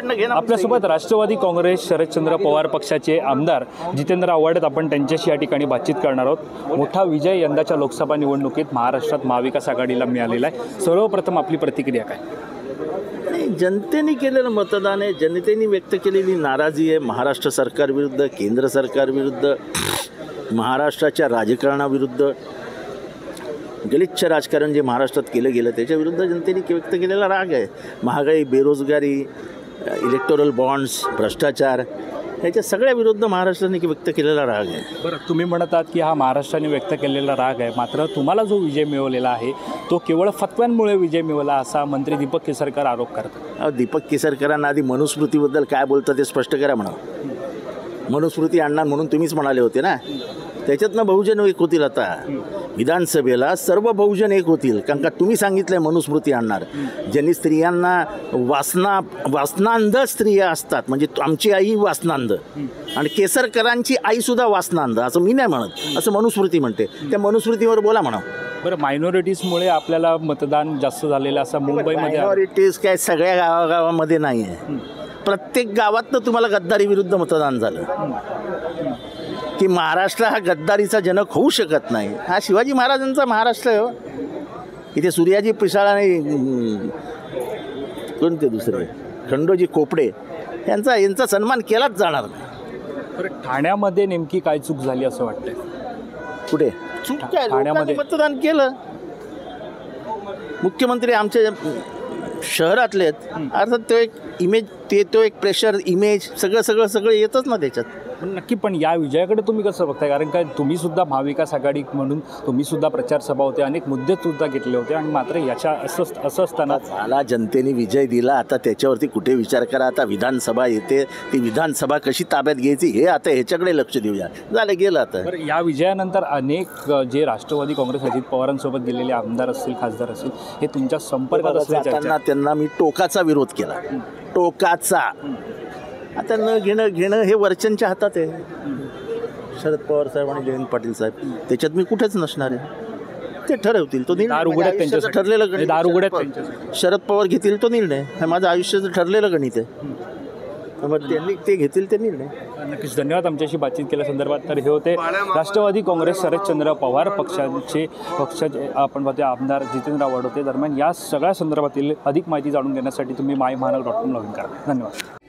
त्यांच्याकडनं घेणं. आपल्यासोबत राष्ट्रवादी काँग्रेस शरदचंद्र पवार पक्षाचे आमदार जितेंद्र आव्हाड आहेत. आपण त्यांच्याशी या ठिकाणी बातचीत करणार आहोत. मोठा विजय यंदाच्या लोकसभा निवडणुकीत महाराष्ट्रात महाविकास आघाडीला मिळालेला आहे. सर्वप्रथम आपली प्रतिक्रिया काय? जनतेने केलेलं मतदान आहे, जनतेने व्यक्त केलेली नाराजी आहे महाराष्ट्र सरकारविरुद्ध, केंद्र सरकारविरुद्ध, महाराष्ट्राच्या राजकारणाविरुद्ध. गलिच्छ राजकारण जे महाराष्ट्रात केलं गेलं त्याच्याविरुद्ध जनतेने व्यक्त केलेला राग आहे. महागाई, बेरोजगारी, इलेक्टोरल बॉन्ड्स, भ्रष्टाचार, ह्याच्या सगळ्या विरुद्ध महाराष्ट्राने व्यक्त केलेला राग आहे. बरं, तुम्ही म्हणत आहात की हा महाराष्ट्राने व्यक्त केलेला राग आहे, मात्र तुम्हाला जो विजय मिळवलेला आहे तो केवळ फतव्यांमुळे विजय मिळवला असा मंत्री दीपक केसरकर आरोप करतात. दीपक केसरकरांना आधी मनुस्मृतीबद्दल काय बोलतं ते स्पष्ट करा म्हणा. मनुस्मृती आणणार म्हणून तुम्हीच म्हणाले होते ना, त्याच्यातनं बहुजन एक होतील. आता विधानसभेला सर्व बहुजन एक होतील, कारण का तुम्ही सांगितलं आहे मनुस्मृती आणणार. ज्यांनी स्त्रियांना वासनांध स्त्रिया असतात, म्हणजे आमची आई वासनांध आणि केसरकरांची आईसुद्धा वासनांध, असं मी नाही म्हणत, असं मनुस्मृती म्हणते. त्या मनुस्मृतीवर बोला म्हणा. बरं, मायनॉरिटीजमुळे आपल्याला मतदान जास्त झालेलं असं मुंबईमध्ये. मायनॉरिटीज काय सगळ्या गावागावामध्ये नाही आहे. प्रत्येक गावातनं तुम्हाला गद्दारी विरुद्ध मतदान झालं की महाराष्ट्र हा गद्दारीचा जनक होऊ शकत नाही. हा शिवाजी महाराजांचा महाराष्ट्र आहे. इथे सूर्याजी पिसाळा नाही, कोणते दुसरे खंडोजी खोपडे यांचा सन्मान केलाच जाणार नाही. बरं, ठाण्यामध्ये नेमकी काय चूक झाली असं वाटतंय? कुठे चूक काय? ठाण्यामध्ये मतदान केलं. मुख्यमंत्री आमच्या शहरातले आहेत, अर्थात तो एक इमेज, तो एक प्रेशर, इमेज सगळं येतच ना त्याच्यात. पण नक्की, पण या विजयाकडे तुम्ही कसं बघताय? कारण काय तुम्ही सुद्धा महाविकास आघाडी म्हणून तुम्ही सुद्धा प्रचार सभा होते, अनेक मुद्दे सुद्धा घेतले होते, आणि मात्र याच्या असं असताना झाला, जनतेने विजय दिला. आता त्याच्यावरती कुठे विचार करा. आता विधानसभा येते, ती विधानसभा कशी ताब्यात घ्यायची हे आता ह्याच्याकडे लक्ष देऊया. झालं गेलं आता. बरं, या विजयानंतर अनेक जे राष्ट्रवादी काँग्रेस अजित पवारांसोबत गेलेले आमदार असतील, खासदार असतील, हे तुमच्या संपर्कात असल्याच्या त्यांना मी टोकाचा विरोध केला. टोकाचा. आता न घेणं हे वरच्यांच्या हातात आहे. शरद पवार साहेब आणि जयंत पाटील साहेब, त्याच्यात मी कुठेच नसणार आहे. ते ठरवतील तो निर्णय, ठरलेलं गणित. शरद पवार घेतील तो निर्णय, हे माझं आयुष्याचं ठरलेलं गणित आहे. मग त्यांनी ते घेतील ते निर्णय. नक्कीच. धन्यवाद आमच्याशी बातचीत केल्यासंदर्भात. तर हे होते राष्ट्रवादी काँग्रेस शरदचंद्र पवार पक्षाचे आपण पाहतो आमदार जितेंद्र आव्हाड होते. दरम्यान या सगळ्या संदर्भातील अधिक माहिती जाणून घेण्यासाठी तुम्ही मायमहानगर.com लॉग इन करा. धन्यवाद.